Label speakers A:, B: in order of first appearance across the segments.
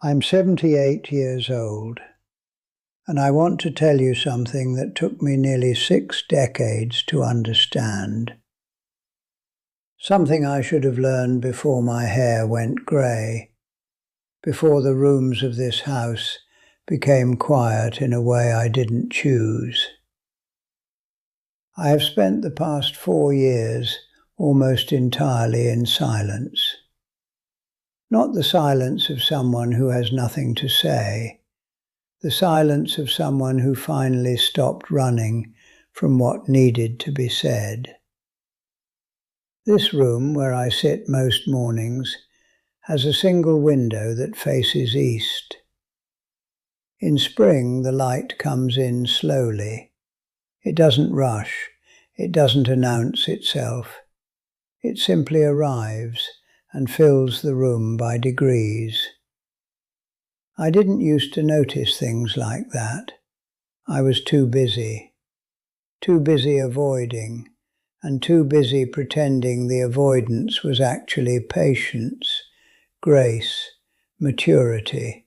A: I'm 78 years old, and I want to tell you something that took me nearly 6 decades to understand. Something I should have learned before my hair went grey, before the rooms of this house became quiet in a way I didn't choose. I have spent the past 4 years almost entirely in silence. Not the silence of someone who has nothing to say, the silence of someone who finally stopped running from what needed to be said. This room, where I sit most mornings, has a single window that faces east. In spring, the light comes in slowly. It doesn't rush, it doesn't announce itself. It simply arrives and fills the room by degrees. I didn't used to notice things like that. I was too busy avoiding, and too busy pretending the avoidance was actually patience, grace, maturity,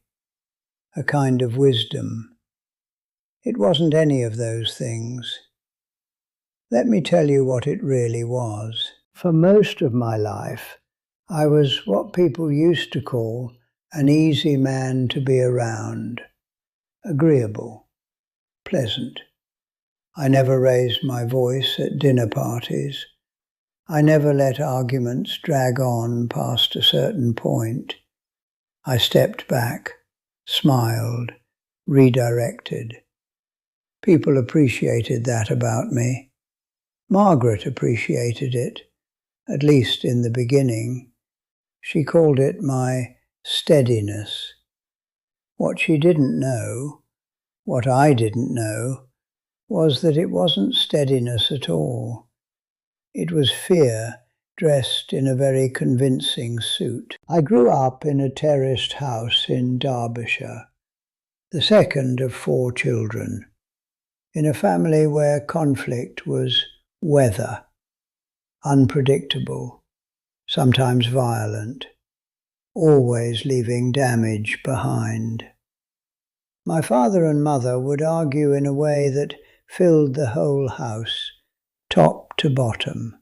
A: a kind of wisdom. It wasn't any of those things. Let me tell you what it really was. For most of my life, I was what people used to call an easy man to be around, agreeable, pleasant. I never raised my voice at dinner parties. I never let arguments drag on past a certain point. I stepped back, smiled, redirected. People appreciated that about me. Margaret appreciated it, at least in the beginning. She called it my steadiness. What she didn't know, what I didn't know, was that it wasn't steadiness at all. It was fear dressed in a very convincing suit. I grew up in a terraced house in Derbyshire, the second of 4 children, in a family where conflict was weather, unpredictable, sometimes violent, always leaving damage behind. My father and mother would argue in a way that filled the whole house, top to bottom,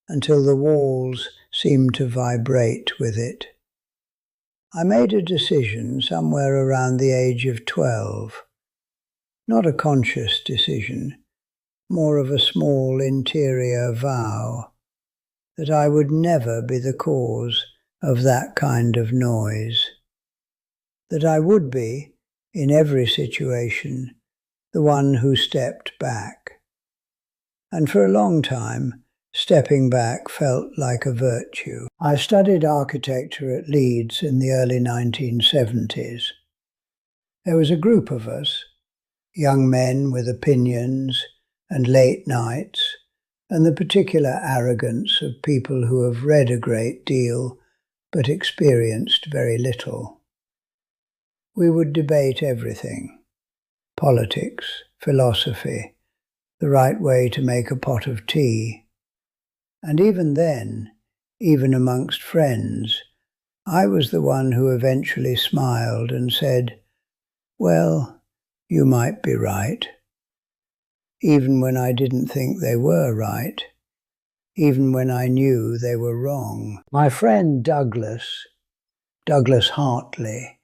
A: until the walls seemed to vibrate with it. I made a decision somewhere around the age of 12, not a conscious decision, more of a small interior vow, that I would never be the cause of that kind of noise, that I would be, in every situation, the one who stepped back. And for a long time, stepping back felt like a virtue. I studied architecture at Leeds in the early 1970s. There was a group of us, young men with opinions and late nights, and the particular arrogance of people who have read a great deal but experienced very little. We would debate everything: politics, philosophy, the right way to make a pot of tea. And even then, even amongst friends, I was the one who eventually smiled and said, "Well, you might be right," even when I didn't think they were right, even when I knew they were wrong. My friend Douglas Hartley,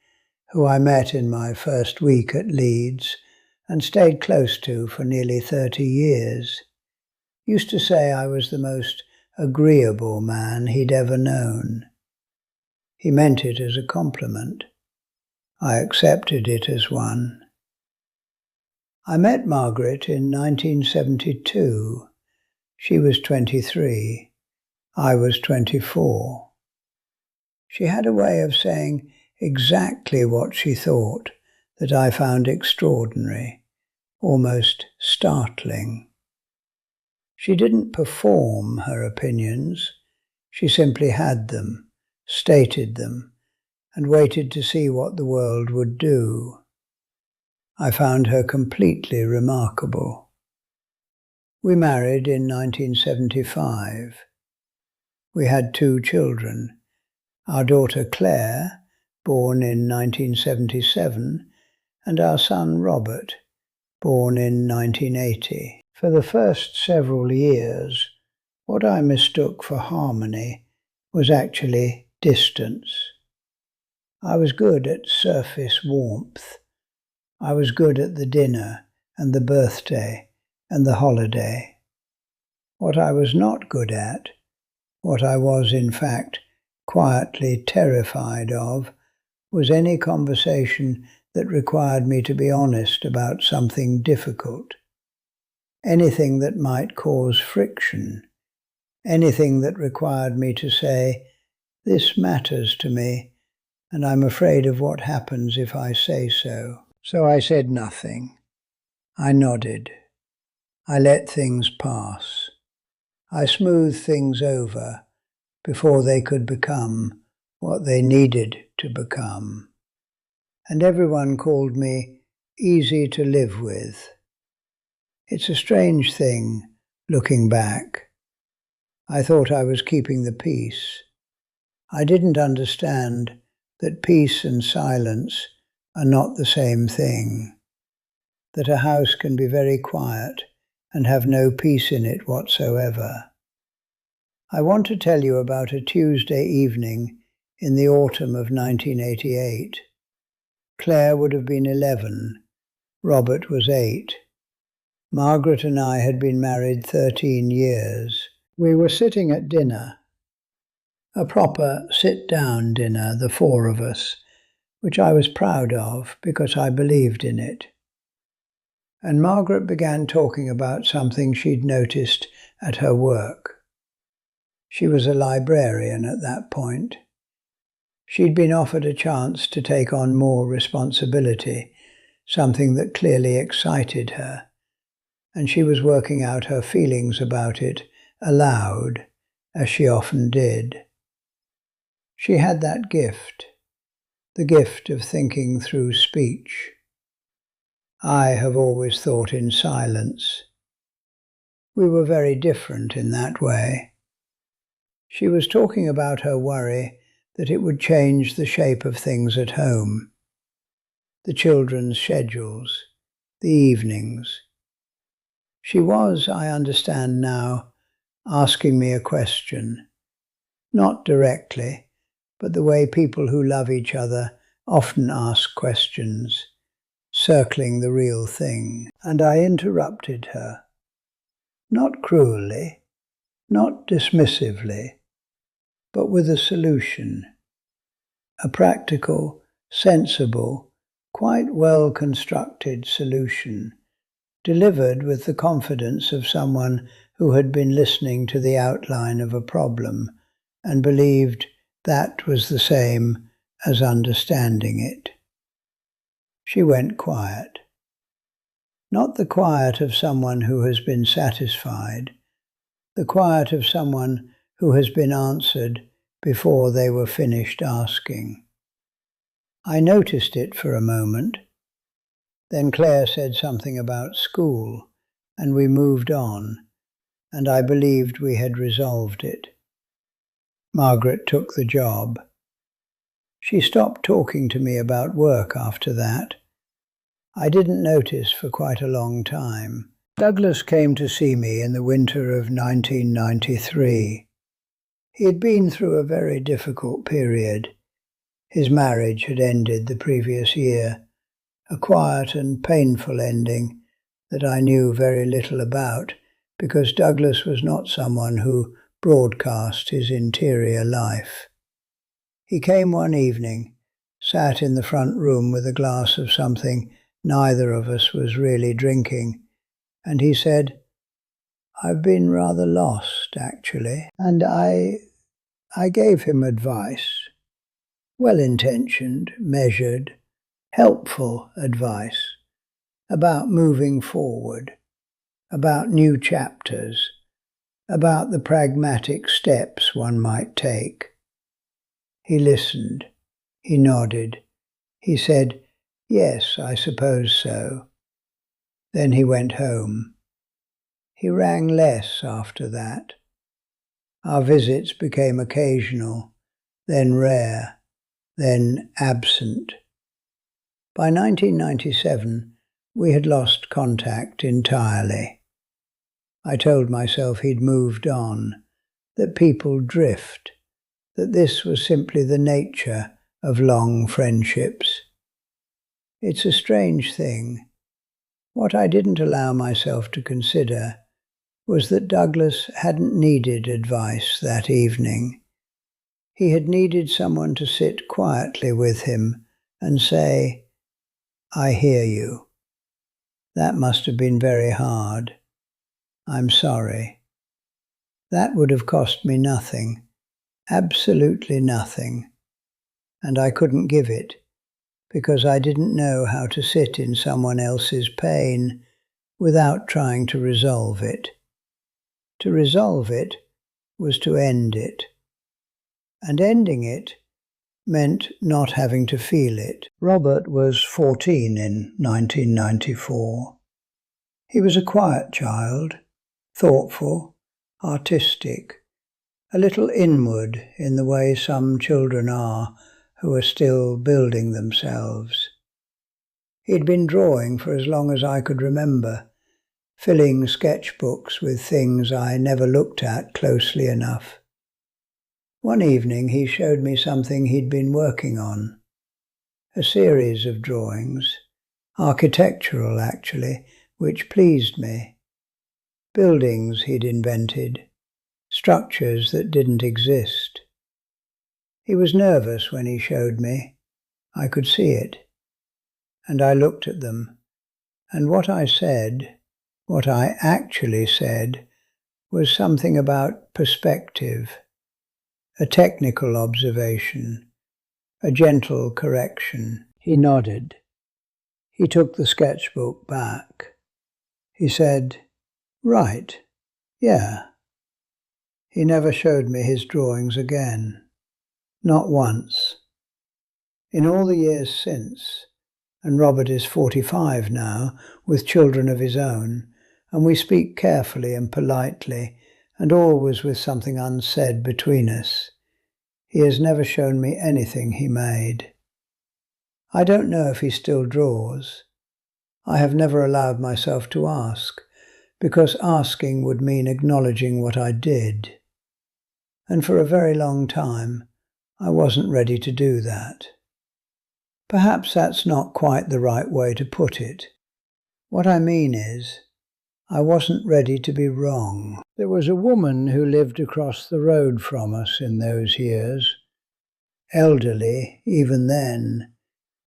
A: who I met in my first week at Leeds and stayed close to for nearly 30 years, used to say I was the most agreeable man he'd ever known. He meant it as a compliment. I accepted it as one. I met Margaret in 1972. She was 23. I was 24. She had a way of saying exactly what she thought that I found extraordinary, almost startling. She didn't perform her opinions. She simply had them, stated them, and waited to see what the world would do. I found her completely remarkable. We married in 1975. We had 2 children, our daughter Claire, born in 1977, and our son Robert, born in 1980. For the first several years, what I mistook for harmony was actually distance. I was good at surface warmth. I was good at the dinner and the birthday and the holiday. What I was not good at, what I was in fact quietly terrified of, was any conversation that required me to be honest about something difficult. Anything that might cause friction. Anything that required me to say, "This matters to me, and I'm afraid of what happens if I say so." So I said nothing. I nodded. I let things pass. I smoothed things over before they could become what they needed to become. And everyone called me easy to live with. It's a strange thing, looking back. I thought I was keeping the peace. I didn't understand that peace and silence are not the same thing, that a house can be very quiet and have no peace in it whatsoever. I want to tell you about a Tuesday evening in the autumn of 1988. Claire would have been 11, Robert was 8. Margaret and I had been married 13 years. We were sitting at dinner, a proper sit-down dinner, the four of us, which I was proud of because I believed in it. And Margaret began talking about something she'd noticed at her work. She was a librarian at that point. She'd been offered a chance to take on more responsibility, something that clearly excited her, and she was working out her feelings about it aloud, as she often did. She had that gift, the gift of thinking through speech. I have always thought in silence. We were very different in that way. She was talking about her worry that it would change the shape of things at home, the children's schedules, the evenings. She was, I understand now, asking me a question, not directly, but the way people who love each other often ask questions, circling the real thing. And I interrupted her, not cruelly, not dismissively, but with a solution, a practical, sensible, quite well-constructed solution, delivered with the confidence of someone who had been listening to the outline of a problem and believed that was the same as understanding it. She went quiet. Not the quiet of someone who has been satisfied, the quiet of someone who has been answered before they were finished asking. I noticed it for a moment. Then Claire said something about school, and we moved on, and I believed we had resolved it. Margaret took the job. She stopped talking to me about work after that. I didn't notice for quite a long time. Douglas came to see me in the winter of 1993. He had been through a very difficult period. His marriage had ended the previous year, a quiet and painful ending that I knew very little about because Douglas was not someone who broadcast his interior life. He came one evening, sat in the front room with a glass of something neither of us was really drinking, and he said, "I've been rather lost, actually." And I gave him advice, well-intentioned, measured, helpful advice about moving forward, about new chapters, about the pragmatic steps one might take. He listened. He nodded. He said, "Yes, I suppose so." Then he went home. He rang less after that. Our visits became occasional, then rare, then absent. By 1997, we had lost contact entirely. I told myself he'd moved on, that people drift, that this was simply the nature of long friendships. It's a strange thing. What I didn't allow myself to consider was that Douglas hadn't needed advice that evening. He had needed someone to sit quietly with him and say, "I hear you. That must have been very hard. I'm sorry." That would have cost me nothing, absolutely nothing, and I couldn't give it, because I didn't know how to sit in someone else's pain without trying to resolve it. To resolve it was to end it, and ending it meant not having to feel it. Robert was 14 in 1994. He was a quiet child, thoughtful, artistic, a little inward in the way some children are who are still building themselves. He'd been drawing for as long as I could remember, filling sketchbooks with things I never looked at closely enough. One evening he showed me something he'd been working on, a series of drawings, architectural actually, which pleased me. Buildings he'd invented, structures that didn't exist. He was nervous when he showed me. I could see it. And I looked at them, and what I actually said, was something about perspective, a technical observation, a gentle correction. He nodded. He took the sketchbook back. He said, "Right, yeah." He never showed me his drawings again. Not once. In all the years since, and Robert is 45 now, with children of his own, and we speak carefully and politely, and always with something unsaid between us, he has never shown me anything he made. I don't know if he still draws. I have never allowed myself to ask, because asking would mean acknowledging what I did. And for a very long time, I wasn't ready to do that. Perhaps that's not quite the right way to put it. What I mean is, I wasn't ready to be wrong. There was a woman who lived across the road from us in those years. Elderly, even then.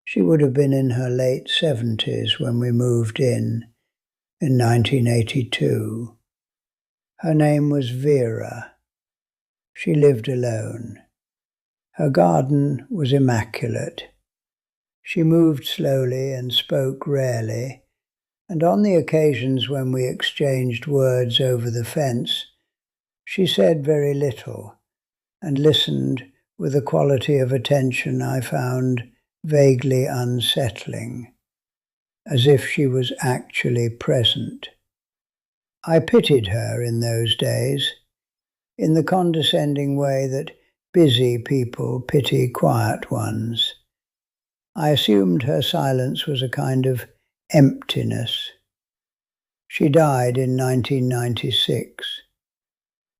A: She would have been in her late 70s when we moved in 1982. Her name was Vera. She lived alone. Her garden was immaculate. She moved slowly and spoke rarely, and on the occasions when we exchanged words over the fence, she said very little and listened with a quality of attention I found vaguely unsettling, as if she was actually present. I pitied her in those days, in the condescending way that busy people pity quiet ones. I assumed her silence was a kind of emptiness. She died in 1996.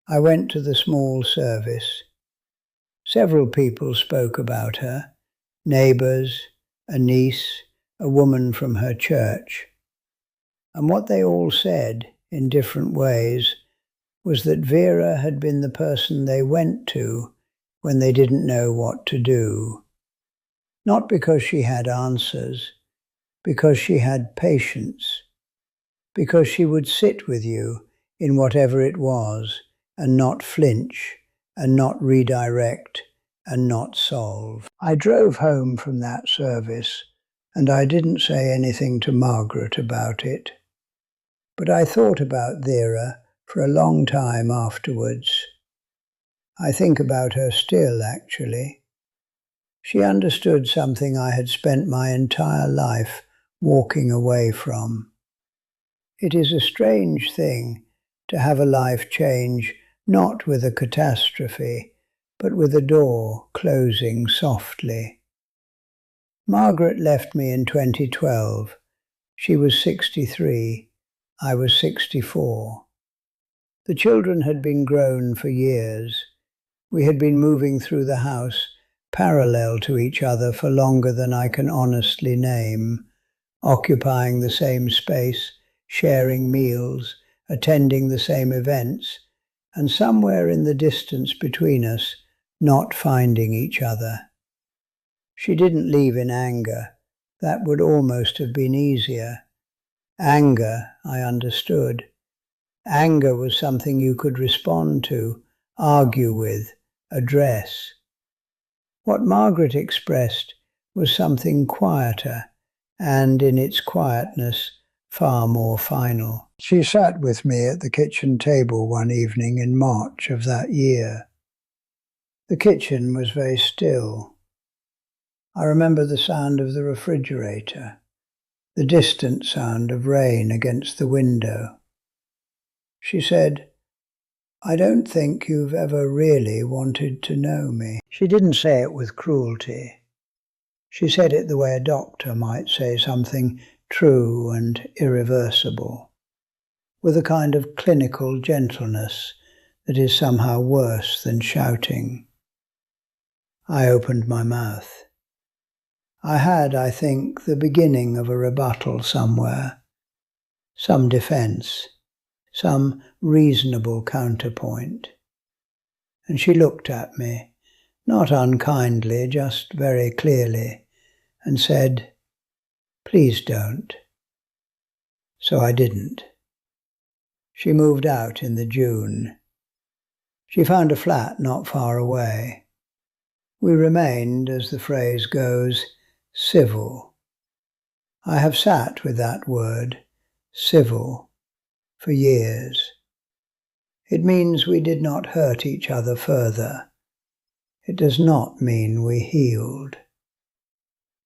A: I went to the small service. Several people spoke about her, neighbours, a niece, a woman from her church. And what they all said, in different ways, was that Vera had been the person they went to when they didn't know what to do. Not because she had answers, because she had patience, because she would sit with you in whatever it was and not flinch and not redirect and not solve. I drove home from that service and I didn't say anything to Margaret about it. But I thought about Vera for a long time afterwards. I think about her still, actually. She understood something I had spent my entire life walking away from. It is a strange thing to have a life change not with a catastrophe, but with a door closing softly. Margaret left me in 2012. She was 63. I was 64. The children had been grown for years. We had been moving through the house parallel to each other for longer than I can honestly name, occupying the same space, sharing meals, attending the same events, and somewhere in the distance between us, not finding each other. She didn't leave in anger. That would almost have been easier. Anger, I understood. Anger was something you could respond to, argue with, address. What Margaret expressed was something quieter, and in its quietness, far more final. She sat with me at the kitchen table one evening in March of that year. The kitchen was very still. I remember the sound of the refrigerator, the distant sound of rain against the window. She said, "I don't think you've ever really wanted to know me." She didn't say it with cruelty. She said it the way a doctor might say something true and irreversible, with a kind of clinical gentleness that is somehow worse than shouting. I opened my mouth. I had, I think, the beginning of a rebuttal somewhere, some defense, some reasonable counterpoint. And she looked at me, not unkindly, just very clearly, and said, "Please don't." So I didn't. She moved out in the June. She found a flat not far away. We remained, as the phrase goes, civil. I have sat with that word, civil, for years. It means we did not hurt each other further. It does not mean we healed.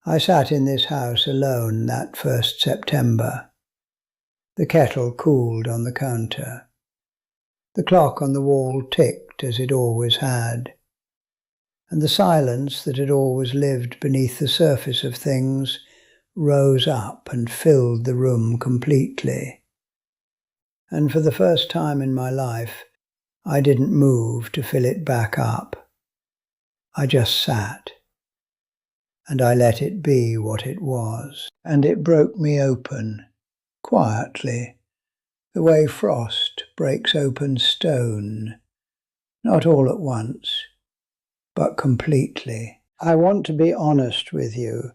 A: I sat in this house alone that first September. The kettle cooled on the counter. The clock on the wall ticked as it always had. And the silence that had always lived beneath the surface of things rose up and filled the room completely. And for the first time in my life, I didn't move to fill it back up. I just sat, and I let it be what it was. And it broke me open, quietly, the way frost breaks open stone, not all at once, but completely. I want to be honest with you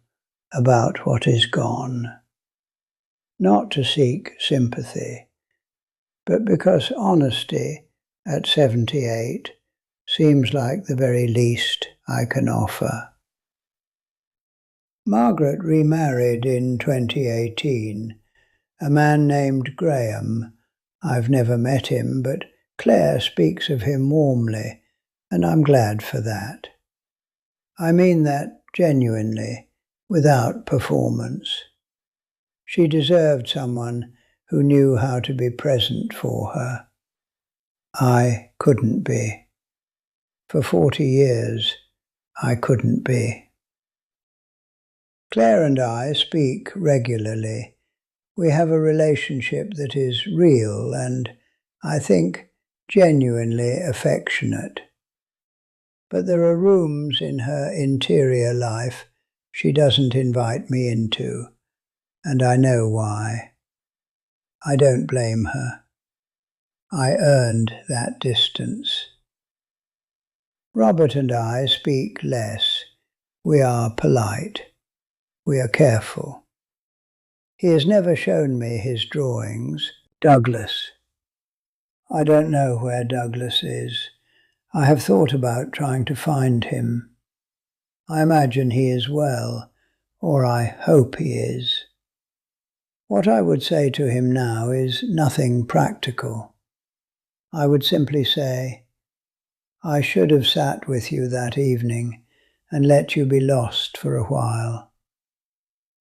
A: about what is gone, not to seek sympathy, but because honesty at 78 seems like the very least I can offer. Margaret remarried in 2018, a man named Graham. I've never met him, but Claire speaks of him warmly, and I'm glad for that. I mean that genuinely, without performance. She deserved someone who knew how to be present for her. I couldn't be. For 40 years, I couldn't be. Claire and I speak regularly. We have a relationship that is real and, I think, genuinely affectionate. But there are rooms in her interior life she doesn't invite me into, and I know why. I don't blame her. I earned that distance. Robert and I speak less. We are polite. We are careful. He has never shown me his drawings. Douglas. I don't know where Douglas is. I have thought about trying to find him. I imagine he is well, or I hope he is. What I would say to him now is nothing practical. I would simply say, I should have sat with you that evening and let you be lost for a while.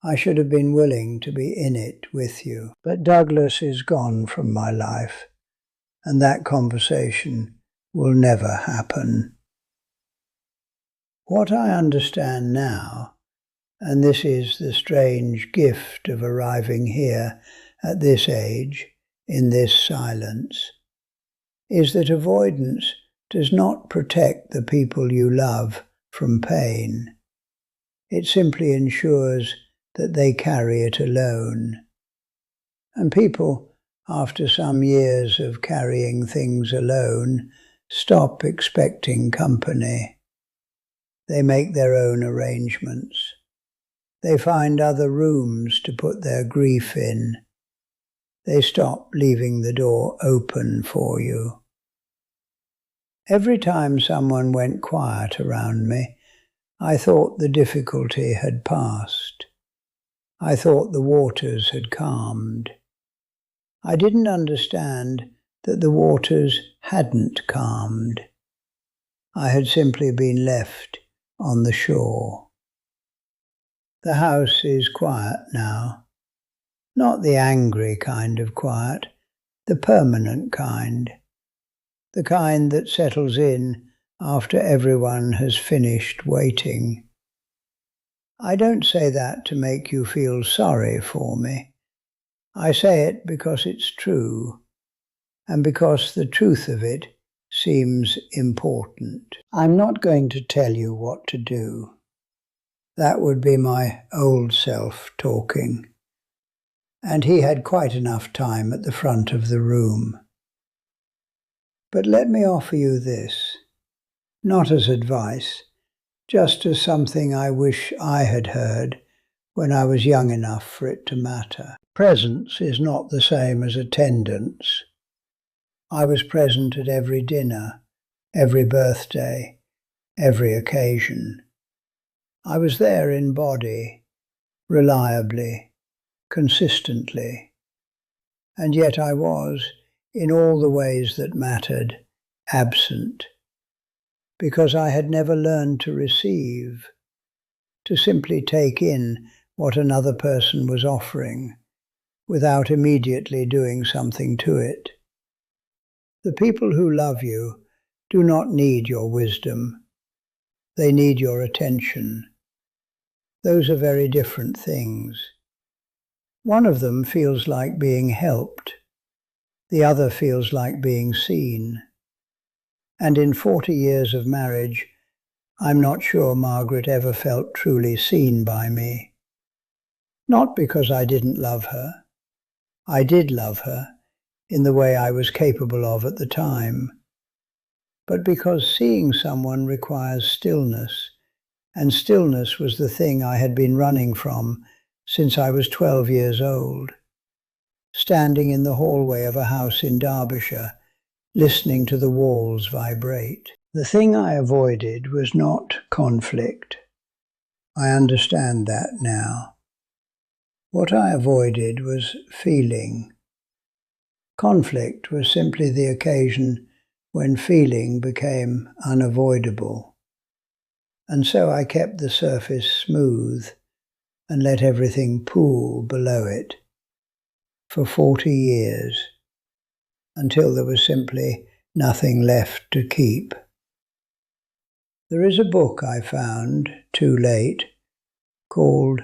A: I should have been willing to be in it with you. But Douglas is gone from my life, and that conversation will never happen. What I understand now, And this is the strange gift of arriving here at this age, in this silence, is that avoidance does not protect the people you love from pain. It simply ensures that they carry it alone. And people, after some years of carrying things alone, stop expecting company. They make their own arrangements. They find other rooms to put their grief in. They stop leaving the door open for you. Every time someone went quiet around me, I thought the difficulty had passed. I thought the waters had calmed. I didn't understand that the waters hadn't calmed. I had simply been left on the shore. The house is quiet now. Not the angry kind of quiet, the permanent kind. The kind that settles in after everyone has finished waiting. I don't say that to make you feel sorry for me. I say it because it's true, and because the truth of it seems important. I'm not going to tell you what to do. That would be my old self talking. And he had quite enough time at the front of the room. But let me offer you this, not as advice, just as something I wish I had heard when I was young enough for it to matter. Presence is not the same as attendance. I was present at every dinner, every birthday, every occasion. I was there in body, reliably, consistently, and yet I was, in all the ways that mattered, absent, because I had never learned to receive, to simply take in what another person was offering, without immediately doing something to it. The people who love you do not need your wisdom. They need your attention. Those are very different things. One of them feels like being helped. The other feels like being seen. And in 40 years of marriage, I'm not sure Margaret ever felt truly seen by me. Not because I didn't love her. I did love her in the way I was capable of at the time. But because seeing someone requires stillness, and stillness was the thing I had been running from since I was 12 years old, standing in the hallway of a house in Derbyshire, listening to the walls vibrate. The thing I avoided was not conflict. I understand that now. What I avoided was feeling. Conflict was simply the occasion when feeling became unavoidable. And so I kept the surface smooth and let everything pool below it for 40 years, until there was simply nothing left to keep. There is a book I found, too late, called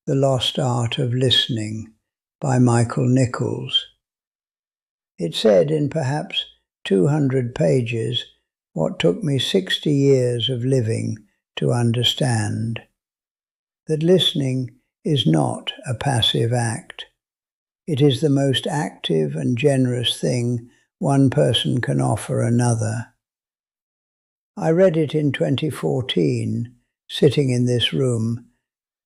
A: The Lost Art of Listening by Michael Nichols. It said in perhaps 200 pages what took me 60 years of living to understand, that listening is not a passive act. It is the most active and generous thing one person can offer another. I read it in 2014, sitting in this room,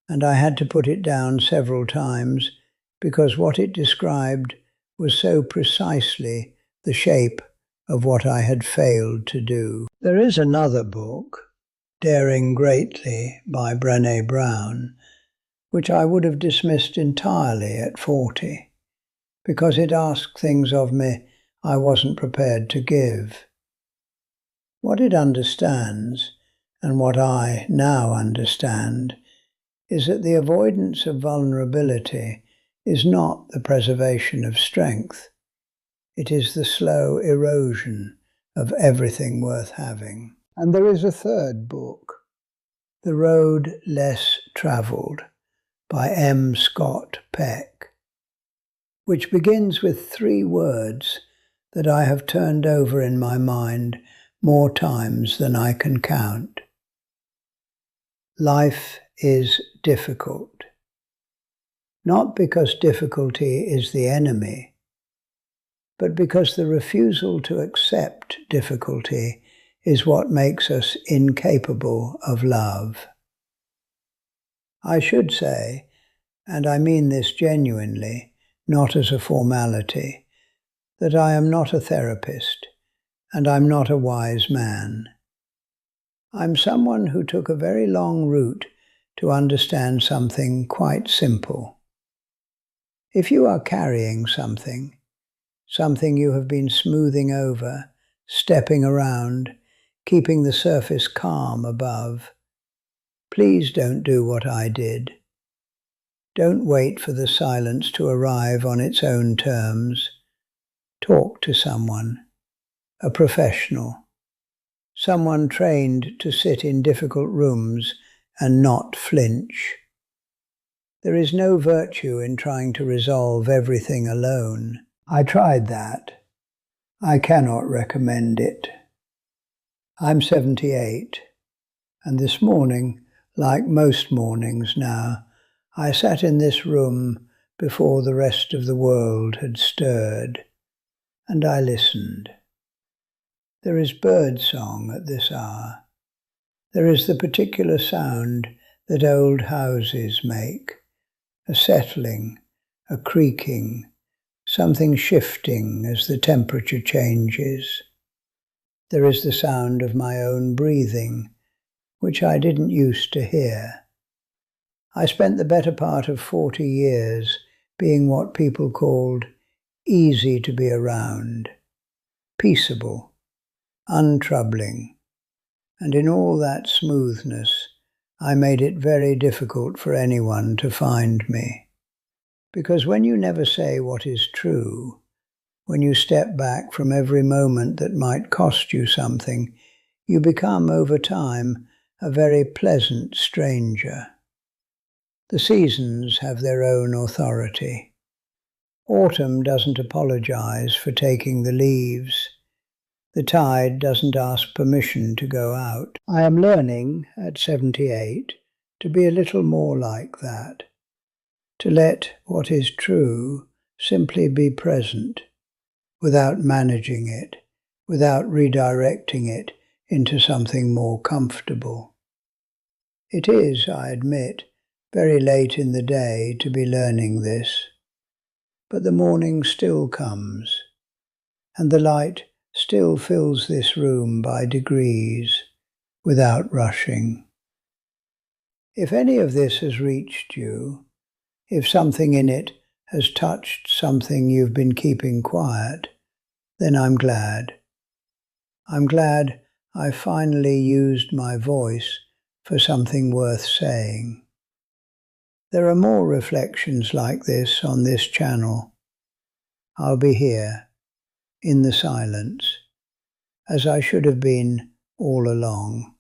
A: and I had to put it down several times because what it described was so precisely the shape of what I had failed to do. There is another book, Daring Greatly by Brené Brown, which I would have dismissed entirely at 40, because it asked things of me I wasn't prepared to give. What it understands, and what I now understand, is that the avoidance of vulnerability is not the preservation of strength. It is the slow erosion of everything worth having. And there is a third book, The Road Less Travelled by M. Scott Peck, which begins with 3 words that I have turned over in my mind more times than I can count. Life is difficult. Not because difficulty is the enemy, but because the refusal to accept difficulty is what makes us incapable of love. I should say, and I mean this genuinely, not as a formality, that I am not a therapist, and I'm not a wise man. I'm someone who took a very long route to understand something quite simple. If you are carrying something you have been smoothing over, stepping around, keeping the surface calm above, please don't do what I did. Don't wait for the silence to arrive on its own terms. Talk to someone, a professional, someone trained to sit in difficult rooms and not flinch. There is no virtue in trying to resolve everything alone. I tried that. I cannot recommend it. I'm 78, and this morning, like most mornings now, I sat in this room before the rest of the world had stirred, and I listened. There is bird song at this hour. There is the particular sound that old houses make, a settling, a creaking, something shifting as the temperature changes. There is the sound of my own breathing, which I didn't used to hear. I spent the better part of 40 years being what people called easy to be around, peaceable, untroubling, and in all that smoothness I made it very difficult for anyone to find me. Because when you never say what is true, when you step back from every moment that might cost you something, you become over time a very pleasant stranger. The seasons have their own authority. Autumn doesn't apologize for taking the leaves. The tide doesn't ask permission to go out. I am learning, at 78, to be a little more like that, to let what is true simply be present, without managing it, without redirecting it into something more comfortable. It is, I admit, very late in the day to be learning this, but the morning still comes, and the light still fills this room by degrees, without rushing. If any of this has reached you, if something in it has touched something you've been keeping quiet, then I'm glad. I'm glad I finally used my voice for something worth saying. There are more reflections like this on this channel. I'll be here, in the silence, as I should have been all along.